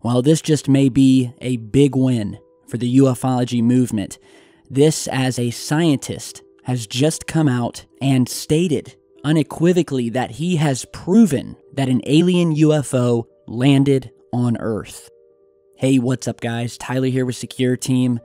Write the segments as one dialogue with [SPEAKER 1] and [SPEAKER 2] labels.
[SPEAKER 1] While this just may be a big win for the ufology movement, this, as a scientist, has just come out and stated unequivocally that he has proven that an alien UFO landed on Earth. Hey, what's up guys? Tyler here with Secureteam.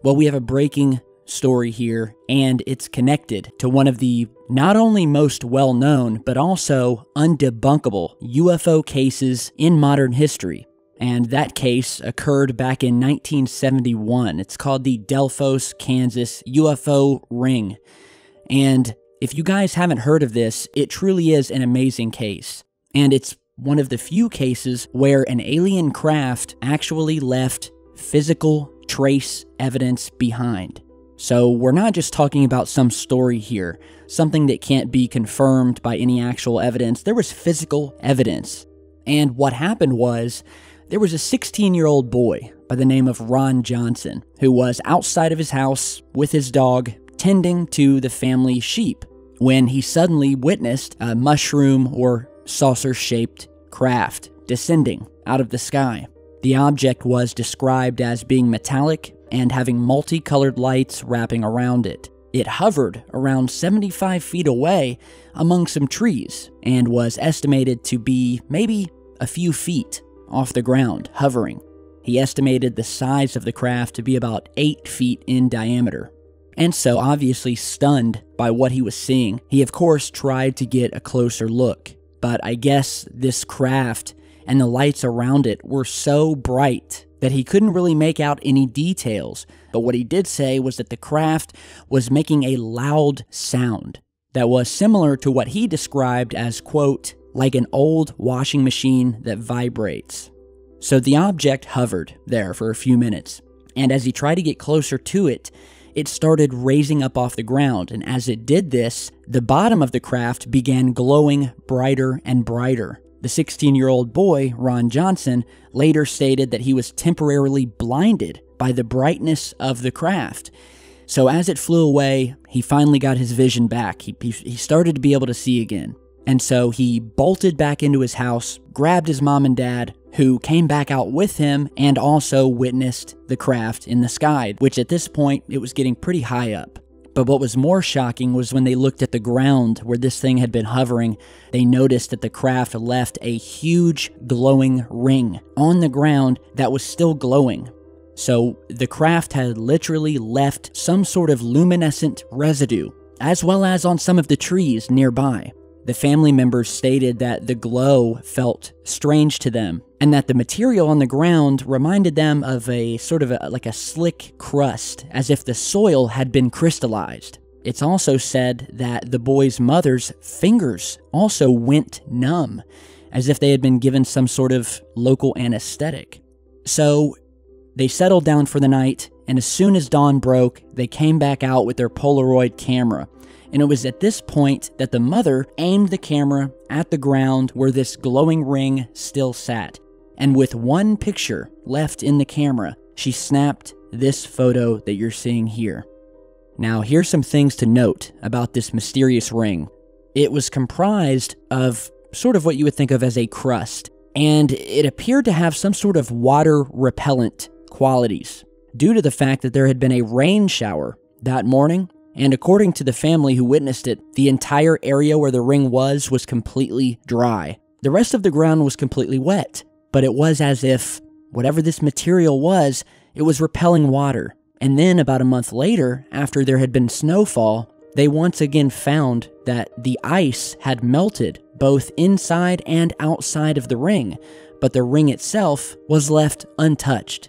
[SPEAKER 1] Well, we have a breaking story here, and it's connected to one of the not only most well-known, but also undebunkable UFO cases in modern history. And that case occurred back in 1971. It's called the Delphos, Kansas UFO Ring. And if you guys haven't heard of this, it truly is an amazing case. And it's one of the few cases where an alien craft actually left physical trace evidence behind. So we're not just talking about some story here, something that can't be confirmed by any actual evidence. There was physical evidence. And what happened was, there was a 16-year-old boy by the name of Ron Johnson who was outside of his house with his dog tending to the family sheep when he suddenly witnessed a mushroom or saucer-shaped craft descending out of the sky. The object was described as being metallic and having multicolored lights wrapping around it. It hovered around 75 feet away among some trees and was estimated to be maybe a few feet off the ground, hovering. He estimated the size of the craft to be about 8 feet in diameter. And so, obviously stunned by what he was seeing, he of course tried to get a closer look. But I guess this craft and the lights around it were so bright that he couldn't really make out any details. But what he did say was that the craft was making a loud sound that was similar to what he described as, quote, like an old washing machine that vibrates. So the object hovered there for a few minutes, and as he tried to get closer to it, it started raising up off the ground, and as it did this, the bottom of the craft began glowing brighter and brighter. The 16-year-old boy, Ron Johnson, later stated that he was temporarily blinded by the brightness of the craft. So as it flew away, he finally got his vision back. He started to be able to see again. And so he bolted back into his house, grabbed his mom and dad, who came back out with him and also witnessed the craft in the sky, which at this point, it was getting pretty high up. But what was more shocking was when they looked at the ground where this thing had been hovering, they noticed that the craft left a huge glowing ring on the ground that was still glowing. So the craft had literally left some sort of luminescent residue, as well as on some of the trees nearby. The family members stated that the glow felt strange to them, and that the material on the ground reminded them of a sort of like a slick crust, as if the soil had been crystallized. It's also said that the boy's mother's fingers also went numb, as if they had been given some sort of local anesthetic. So they settled down for the night, and as soon as dawn broke, they came back out with their Polaroid camera. And it was at this point that the mother aimed the camera at the ground where this glowing ring still sat. And with one picture left in the camera, she snapped this photo that you're seeing here. Now, here's some things to note about this mysterious ring. It was comprised of sort of what you would think of as a crust, and it appeared to have some sort of water repellent qualities due to the fact that there had been a rain shower that morning. And according to the family who witnessed it, the entire area where the ring was completely dry. The rest of the ground was completely wet, but it was as if whatever this material was, it was repelling water. And then about a month later, after there had been snowfall, they once again found that the ice had melted both inside and outside of the ring, but the ring itself was left untouched.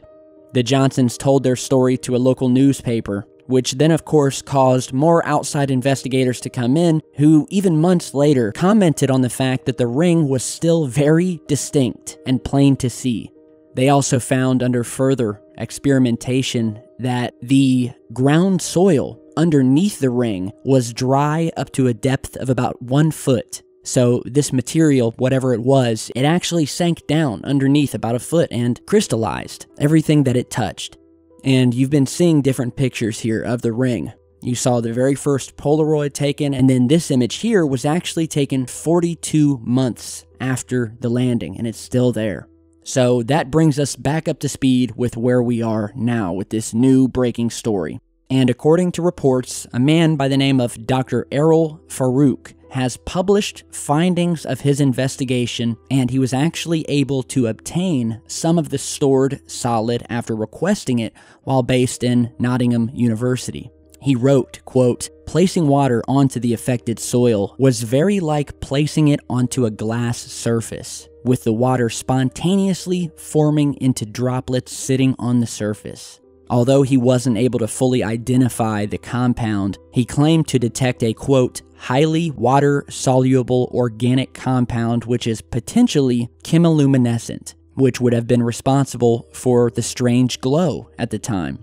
[SPEAKER 1] The Johnsons told their story to a local newspaper, which then of course caused more outside investigators to come in, who even months later commented on the fact that the ring was still very distinct and plain to see. They also found under further experimentation that the ground soil underneath the ring was dry up to a depth of about 1 foot. So this material, whatever it was, it actually sank down underneath about a foot and crystallized everything that it touched. And you've been seeing different pictures here of the ring. You saw the very first Polaroid taken, and then this image here was actually taken 42 months after the landing, and it's still there. So that brings us back up to speed with where we are now with this new breaking story. And according to reports, a man by the name of Dr. Errol Farouk has published findings of his investigation, and he was actually able to obtain some of the stored solid after requesting it while based in Nottingham University. He wrote, quote, "Placing water onto the affected soil was very like placing it onto a glass surface, with the water spontaneously forming into droplets sitting on the surface." Although he wasn't able to fully identify the compound, he claimed to detect a, quote, "highly water-soluble organic compound which is potentially chemiluminescent," which would have been responsible for the strange glow at the time.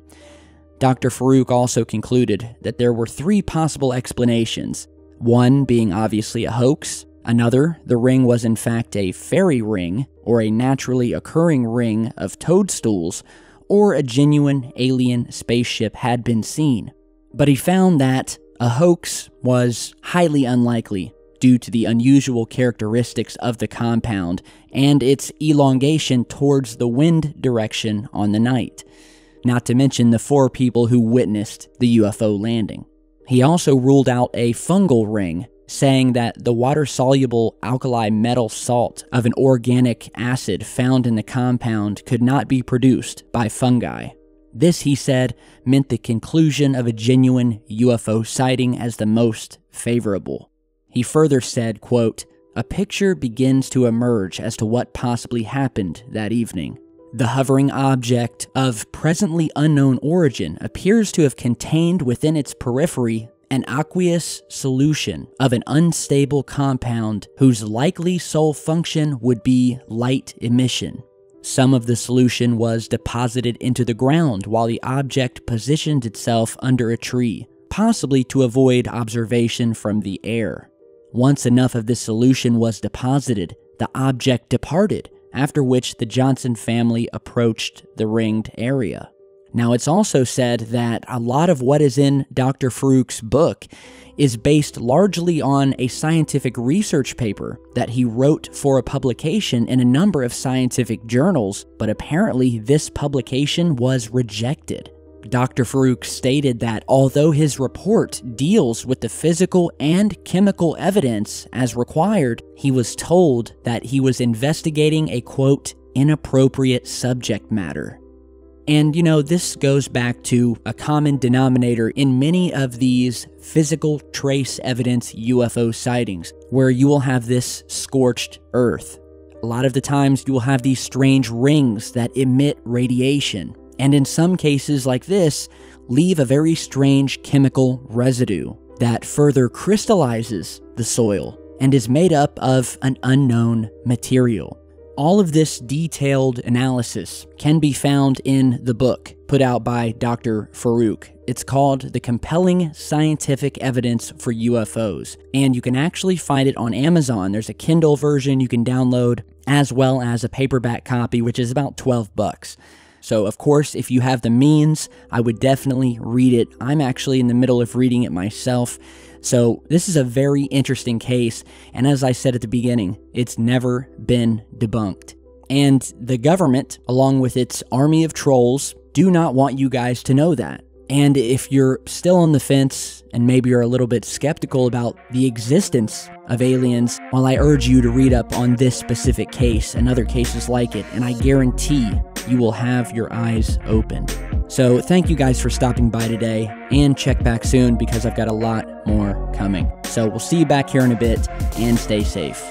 [SPEAKER 1] Dr. Farouk also concluded that there were 3 possible explanations, one being obviously a hoax, another, the ring was in fact a fairy ring, or a naturally occurring ring of toadstools, or a genuine alien spaceship had been seen. But he found that a hoax was highly unlikely due to the unusual characteristics of the compound and its elongation towards the wind direction on the night, not to mention the 4 people who witnessed the UFO landing. He also ruled out a fungal ring, saying that the water-soluble alkali metal salt of an organic acid found in the compound could not be produced by fungi. This, he said, meant the conclusion of a genuine UFO sighting as the most favorable. He further said, quote, "A picture begins to emerge as to what possibly happened that evening. The hovering object of presently unknown origin appears to have contained within its periphery an aqueous solution of an unstable compound whose likely sole function would be light emission. Some of the solution was deposited into the ground while the object positioned itself under a tree, possibly to avoid observation from the air. Once enough of this solution was deposited, the object departed, after which the Johnson family approached the ringed area." Now, it's also said that a lot of what is in Dr. Farouk's book is based largely on a scientific research paper that he wrote for a publication in a number of scientific journals, but apparently this publication was rejected. Dr. Farouk stated that although his report deals with the physical and chemical evidence as required, he was told that he was investigating a, quote, "inappropriate subject matter." And, this goes back to a common denominator in many of these physical trace evidence UFO sightings, where you will have this scorched earth. A lot of the times you will have these strange rings that emit radiation, and in some cases like this, leave a very strange chemical residue that further crystallizes the soil and is made up of an unknown material. All of this detailed analysis can be found in the book put out by Dr. Farouk. It's called The Compelling Scientific Evidence for UFOs, and you can actually find it on Amazon. There's a Kindle version you can download, as well as a paperback copy, which is about $12. So, of course, if you have the means, I would definitely read it. I'm actually in the middle of reading it myself. So this is a very interesting case, and as I said at the beginning, it's never been debunked. And the government, along with its army of trolls, do not want you guys to know that. And if you're still on the fence, and maybe you're a little bit skeptical about the existence of aliens, well, I urge you to read up on this specific case and other cases like it, and I guarantee you will have your eyes opened. So thank you guys for stopping by today, and check back soon because I've got a lot more coming. So we'll see you back here in a bit, and stay safe.